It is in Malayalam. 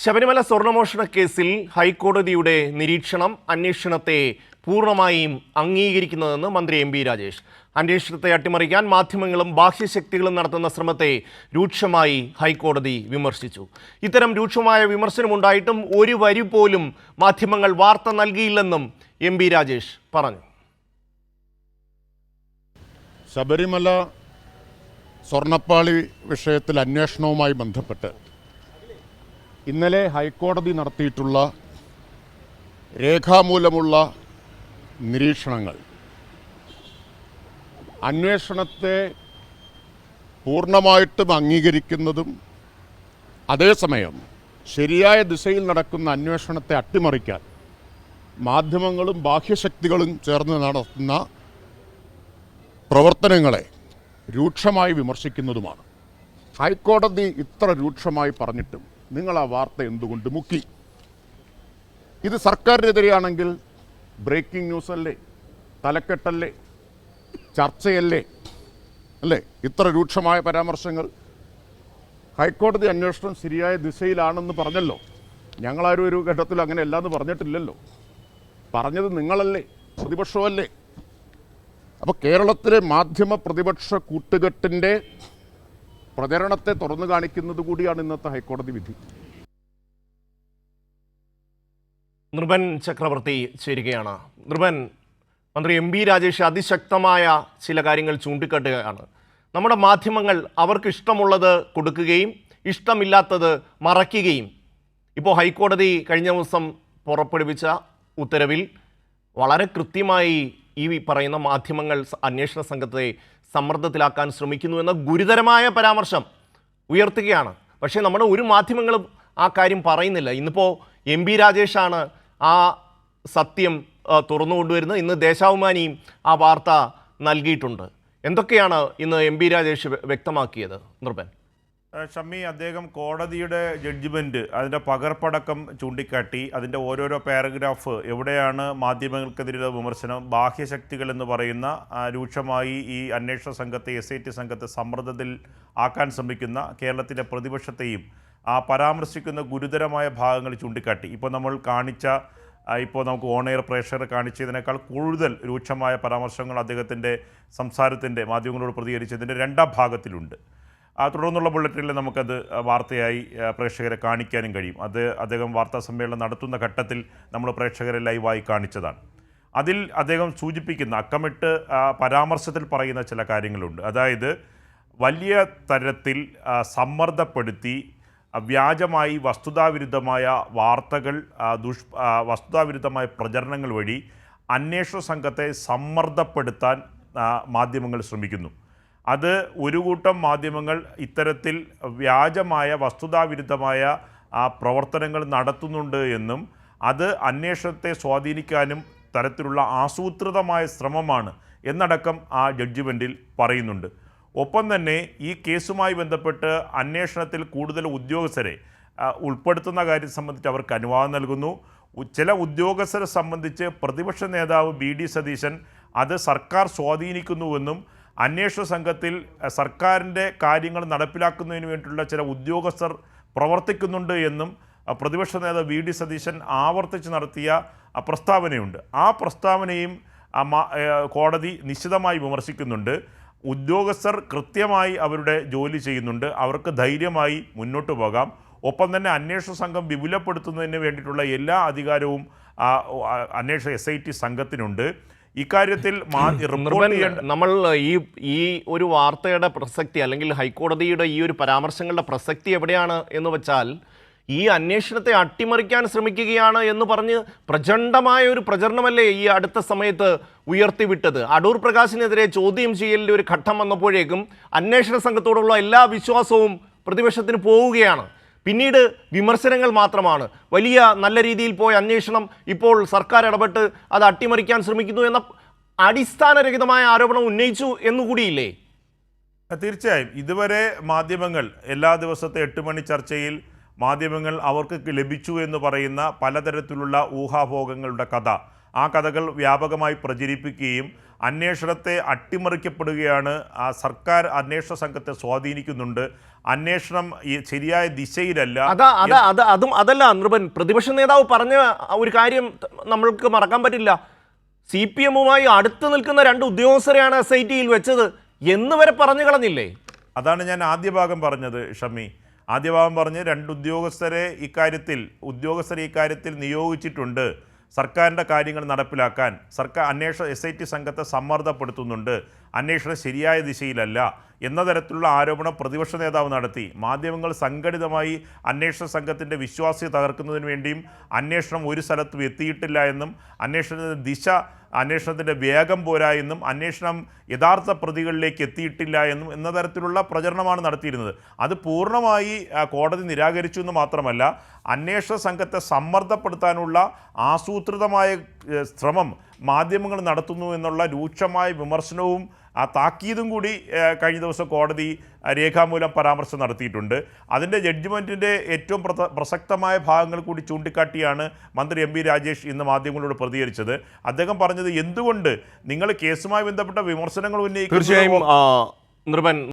ശബരിമല സ്വർണ്ണമോഷണ കേസിൽ ഹൈക്കോടതിയുടെ നിരീക്ഷണം അന്വേഷണത്തെ പൂർണ്ണമായും അംഗീകരിക്കുന്നതെന്ന് മന്ത്രി എം.ബി. രാജേഷ്. അന്വേഷണത്തെ അട്ടിമറിക്കാൻ മാധ്യമങ്ങളും ബാഹ്യശക്തികളും നടത്തുന്ന ശ്രമത്തെ രൂക്ഷമായി ഹൈക്കോടതി വിമർശിച്ചു. ഇത്തരം രൂക്ഷമായ വിമർശനമുണ്ടായിട്ടും ഒരു വരി പോലും മാധ്യമങ്ങൾ വാർത്ത നൽകിയില്ലെന്നും എം.ബി. രാജേഷ് പറഞ്ഞു. ശബരിമല സ്വർണ്ണപ്പാളി വിഷയത്തിൽ അന്വേഷണവുമായി ബന്ധപ്പെട്ട് ഇന്നലെ ഹൈക്കോടതി നടത്തിയിട്ടുള്ള രേഖാമൂലമുള്ള നിരീക്ഷണങ്ങൾ അന്വേഷണത്തെ പൂർണ്ണമായിട്ടും അംഗീകരിക്കുന്നതും അതേസമയം ശരിയായ ദിശയിൽ നടക്കുന്ന അന്വേഷണത്തെ അട്ടിമറിക്കാൻ മാധ്യമങ്ങളും ബാഹ്യശക്തികളും ചേർന്ന് നടത്തുന്ന പ്രവർത്തനങ്ങളെ രൂക്ഷമായി വിമർശിക്കുന്നതുമാണ്. ഹൈക്കോടതി ഇത്ര രൂക്ഷമായി പറഞ്ഞിട്ടും നിങ്ങൾ ആ വാർത്ത എന്തുകൊണ്ട് മുക്കി? ഇത് സർക്കാരിനെതിരെയാണെങ്കിൽ ബ്രേക്കിംഗ് ന്യൂസ് അല്ലേ, തലക്കെട്ടല്ലേ, ചർച്ചയല്ലേ, അല്ലേ? ഇത്ര രൂക്ഷമായ പരാമർശങ്ങൾ. ഹൈക്കോടതി അന്വേഷണം ശരിയായ ദിശയിലാണെന്ന് പറഞ്ഞല്ലോ. ഞങ്ങളാരും ഒരു ഘട്ടത്തിൽ അങ്ങനെ അല്ലാന്ന് പറഞ്ഞിട്ടില്ലല്ലോ. പറഞ്ഞത് നിങ്ങളല്ലേ, പ്രതിപക്ഷമല്ലേ? അപ്പോൾ കേരളത്തിലെ മാധ്യമ പ്രതിപക്ഷ കൂട്ടുകെട്ടിൻ്റെ പ്രചരണത്തെ തുറന്നു കാണിക്കുന്നത് കൂടിയാണ് ഇന്നത്തെ ഹൈക്കോടതി വിധി. നൃപൻ ചക്രവർത്തി ചേരുകയാണ്. നൃപൻ, മന്ത്രി എം.ബി. രാജേഷ് അതിശക്തമായ ചില കാര്യങ്ങൾ ചൂണ്ടിക്കാട്ടുകയാണ്. നമ്മുടെ മാധ്യമങ്ങൾ അവർക്ക് ഇഷ്ടമുള്ളത് കൊടുക്കുകയും ഇഷ്ടമില്ലാത്തത് മറയ്ക്കുകയും. ഇപ്പോൾ ഹൈക്കോടതി കഴിഞ്ഞ ദിവസം പുറപ്പെടുവിച്ച ഉത്തരവിൽ വളരെ കൃത്യമായി ഈ പറയുന്ന മാധ്യമങ്ങൾ അന്വേഷണ സംഘത്തെ സമ്മർദ്ദത്തിലാക്കാൻ ശ്രമിക്കുന്നു എന്ന ഗുരുതരമായ പരാമർശം ഉയർത്തുകയാണ്. പക്ഷേ നമ്മുടെ ഒരു മാധ്യമങ്ങളും ആ കാര്യം പറയുന്നില്ല. ഇന്നിപ്പോൾ എം.ബി. രാജേഷാണ് ആ സത്യം തുറന്നുകൊണ്ടുവരുന്നത്. ഇന്ന് ദേശാഭിമാനിയും ആ വാർത്ത നൽകിയിട്ടുണ്ട്. എന്തൊക്കെയാണ് ഇന്ന് എം.ബി. രാജേഷ് വ്യക്തമാക്കിയത്? നൃപൻ ഷമ്മി, അദ്ദേഹം കോടതിയുടെ ജഡ്ജ്മെൻറ്റ് അതിൻ്റെ പകർപ്പടക്കം ചൂണ്ടിക്കാട്ടി അതിൻ്റെ ഓരോരോ പാരഗ്രാഫ് എവിടെയാണ് മാധ്യമങ്ങൾക്കെതിരെ വിമർശനം, ബാഹ്യശക്തികൾ എന്ന് പറയുന്ന രൂക്ഷമായി ഈ അന്വേഷണ സംഘത്തെ SIT സംഘത്തെ സമ്മർദ്ദത്തിൽ ആക്കാൻ ശ്രമിക്കുന്ന കേരളത്തിലെ പ്രതിപക്ഷത്തെയും പരാമർശിക്കുന്ന ഗുരുതരമായ ഭാഗങ്ങൾ ചൂണ്ടിക്കാട്ടി. ഇപ്പോൾ നമ്മൾ കാണിച്ച ഇപ്പോൾ നമുക്ക് ഓൺ എയർ പ്രേക്ഷകർ കാണിച്ചതിനേക്കാൾ കൂടുതൽ രൂക്ഷമായ പരാമർശങ്ങൾ അദ്ദേഹത്തിൻ്റെ സംസാരത്തിൻ്റെ മാധ്യമങ്ങളോട് പ്രതികരിച്ചതിൻ്റെ രണ്ടാം ഭാഗത്തിലുണ്ട്. തുടർന്നുള്ള ബുള്ളറ്റിനിൽ നമുക്കത് വാർത്തയായി പ്രേക്ഷകരെ കാണിക്കാനും കഴിയും. അദ്ദേഹം വാർത്താ സമ്മേളനം നടത്തുന്ന ഘട്ടത്തിൽ നമ്മൾ പ്രേക്ഷകരെ ലൈവായി കാണിച്ചതാണ്. അതിൽ അദ്ദേഹം സൂചിപ്പിക്കുന്ന അക്കമിട്ട് പരാമർശത്തിൽ പറയുന്ന ചില കാര്യങ്ങളുണ്ട്. അതായത് വലിയ തരത്തിൽ സമ്മർദ്ദപ്പെടുത്തി വ്യാജമായി വസ്തുതാവിരുദ്ധമായ വാർത്തകൾ, വസ്തുതാവിരുദ്ധമായ പ്രചരണങ്ങൾ വഴി അന്വേഷണ സംഘത്തെ സമ്മർദ്ദപ്പെടുത്താൻ മാധ്യമങ്ങൾ ശ്രമിക്കുന്നു. അത് ഒരു കൂട്ടം മാധ്യമങ്ങൾ ഇത്തരത്തിൽ വ്യാജമായ വസ്തുതാവിരുദ്ധമായ പ്രവർത്തനങ്ങൾ നടത്തുന്നുണ്ട് എന്നും അത് അന്വേഷണത്തെ സ്വാധീനിക്കാനും തരത്തിലുള്ള ആസൂത്രിതമായ ശ്രമമാണ് എന്നടക്കം ആ ജഡ്ജ്മെൻറ്റിൽ പറയുന്നുണ്ട്. ഒപ്പം തന്നെ ഈ കേസുമായി ബന്ധപ്പെട്ട് അന്വേഷണത്തിൽ കൂടുതൽ ഉദ്യോഗസ്ഥരെ ഉൾപ്പെടുത്തുന്ന കാര്യം സംബന്ധിച്ച് അവർക്ക് അനുവാദം നൽകുന്നു. ചില ഉദ്യോഗസ്ഥരെ സംബന്ധിച്ച് പ്രതിപക്ഷ നേതാവ് B.D. സതീശൻ അത് സർക്കാർ സ്വാധീനിക്കുന്നുവെന്നും അന്വേഷണ സംഘത്തിൽ സർക്കാരിൻ്റെ കാര്യങ്ങൾ നടപ്പിലാക്കുന്നതിന് വേണ്ടിയിട്ടുള്ള ചില ഉദ്യോഗസ്ഥർ പ്രവർത്തിക്കുന്നുണ്ട് എന്നും പ്രതിപക്ഷ നേതാവ് V.D. സതീശൻ ആവർത്തിച്ച് നടത്തിയ പ്രസ്താവനയുണ്ട്. ആ പ്രസ്താവനയും കോടതി നിശിതമായി വിമർശിക്കുന്നുണ്ട്. ഉദ്യോഗസ്ഥർ കൃത്യമായി അവരുടെ ജോലി ചെയ്യുന്നുണ്ട്, അവർക്ക് ധൈര്യമായി മുന്നോട്ട് പോകാം. ഒപ്പം തന്നെ അന്വേഷണ സംഘം വിപുലപ്പെടുത്തുന്നതിന് വേണ്ടിയിട്ടുള്ള എല്ലാ അധികാരവും അന്വേഷണ SIT സംഘത്തിനുണ്ട്. ഇക്കാര്യത്തിൽ നമ്മൾ ഈ ഒരു വാർത്തയുടെ പ്രസക്തി അല്ലെങ്കിൽ ഹൈക്കോടതിയുടെ ഈ ഒരു പരാമർശങ്ങളുടെ പ്രസക്തി എവിടെയാണ് എന്ന് വെച്ചാൽ ഈ അന്വേഷണത്തെ അട്ടിമറിക്കാൻ ശ്രമിക്കുകയാണ് എന്ന് പറഞ്ഞ് പ്രചണ്ഡമായ ഒരു പ്രചരണമല്ലേ ഈ അടുത്ത സമയത്ത് ഉയർത്തിവിട്ടത്. അടൂർ പ്രകാശിനെതിരെ ചോദ്യം ചെയ്യലിൻ്റെ ഒരു ഘട്ടം വന്നപ്പോഴേക്കും അന്വേഷണ സംഘത്തോടുള്ള എല്ലാ വിശ്വാസവും പ്രതിപക്ഷത്തിന് പോവുകയാണ്. പിന്നീട് വിമർശനങ്ങൾ മാത്രമാണ്. വലിയ നല്ല രീതിയിൽ പോയ അന്വേഷണം ഇപ്പോൾ സർക്കാർ ഇടപെട്ട് അത് അട്ടിമറിക്കാൻ ശ്രമിക്കുന്നു എന്ന അടിസ്ഥാനരഹിതമായ ആരോപണം ഉന്നയിച്ചു എന്നുകൂടിയില്ലേ? തീർച്ചയായും ഇതുവരെ മാധ്യമങ്ങൾ എല്ലാ ദിവസത്തെ 8 മണി ചർച്ചയിൽ മാധ്യമങ്ങൾ അവർക്ക് ലഭിച്ചു എന്ന് പറയുന്ന പലതരത്തിലുള്ള ഊഹാഭോഗങ്ങളുടെ കഥ ആ കഥകൾ വ്യാപകമായി പ്രചരിപ്പിക്കുകയും അന്വേഷണത്തെ അട്ടിമറിക്കപ്പെടുകയാണ്, ആ സർക്കാർ അന്വേഷണ സംഘത്തെ സ്വാധീനിക്കുന്നുണ്ട്, അന്വേഷണം ഈ ശരിയായ ദിശയിലല്ല. അതല്ല നൃപൻ, പ്രതിപക്ഷ നേതാവ് പറഞ്ഞ ഒരു കാര്യം നമ്മൾക്ക് മറക്കാൻ പറ്റില്ല. CPM-മായി അടുത്ത് നിൽക്കുന്ന 2 ഉദ്യോഗസ്ഥരെയാണ് SIT-യിൽ വെച്ചത് എന്ന് വരെ പറഞ്ഞു കളഞ്ഞില്ലേ? അതാണ് ഞാൻ ആദ്യ ഭാഗം പറഞ്ഞത് ഷമി. ആദ്യ ഭാഗം പറഞ്ഞ് 2 ഉദ്യോഗസ്ഥരെ ഇക്കാര്യത്തിൽ നിയോഗിച്ചിട്ടുണ്ട്. സർക്കാരിൻ്റെ കാര്യങ്ങൾ നടപ്പിലാക്കാൻ സർക്കാർ അന്വേഷണ SIT സംഘത്തെ സമ്മർദ്ദപ്പെടുത്തുന്നുണ്ട്, അന്വേഷണം ശരിയായ ദിശയിലല്ല എന്ന തരത്തിലുള്ള ആരോപണം പ്രതിപക്ഷ നേതാവ് നടത്തി. മാധ്യമങ്ങൾ സംഘടിതമായി അന്വേഷണ സംഘത്തിൻ്റെ വിശ്വാസ്യത തകർക്കുന്നതിന് വേണ്ടിയും അന്വേഷണം ഒരു സ്ഥലത്തും എത്തിയിട്ടില്ല എന്നും അന്വേഷണത്തിൻ്റെ വേഗം പോരാ എന്നും അന്വേഷണം യഥാർത്ഥ പ്രതികളിലേക്ക് എത്തിയിട്ടില്ല എന്ന തരത്തിലുള്ള പ്രചരണമാണ് നടത്തിയിരുന്നത്. അത് പൂർണ്ണമായി കോടതി നിരാകരിച്ചു എന്ന് മാത്രമല്ല, അന്വേഷണ സംഘത്തെ സമ്മർദ്ദപ്പെടുത്താനുള്ള ആസൂത്രിതമായ ശ്രമം മാധ്യമങ്ങൾ നടത്തുന്നു എന്നുള്ള രൂക്ഷമായ വിമർശനവും ആ താക്കീതും കൂടി കഴിഞ്ഞ ദിവസം കോടതി രേഖാമൂലം പരാമർശം നടത്തിയിട്ടുണ്ട്. അതിൻ്റെ ജഡ്ജ്മെൻറ്റിൻ്റെ ഏറ്റവും പ്രസക്തമായ ഭാഗങ്ങൾ കൂടി ചൂണ്ടിക്കാട്ടിയാണ് മന്ത്രി MP രാജേഷ് ഇന്ന് മാധ്യമങ്ങളോട് പ്രതികരിച്ചത്. അദ്ദേഹം പറഞ്ഞത്, എന്തുകൊണ്ട് നിങ്ങൾ കേസുമായി ബന്ധപ്പെട്ട വിമർശനങ്ങൾ ഉന്നയിക്കുന്നത് തീർച്ചയായും നൃപൻ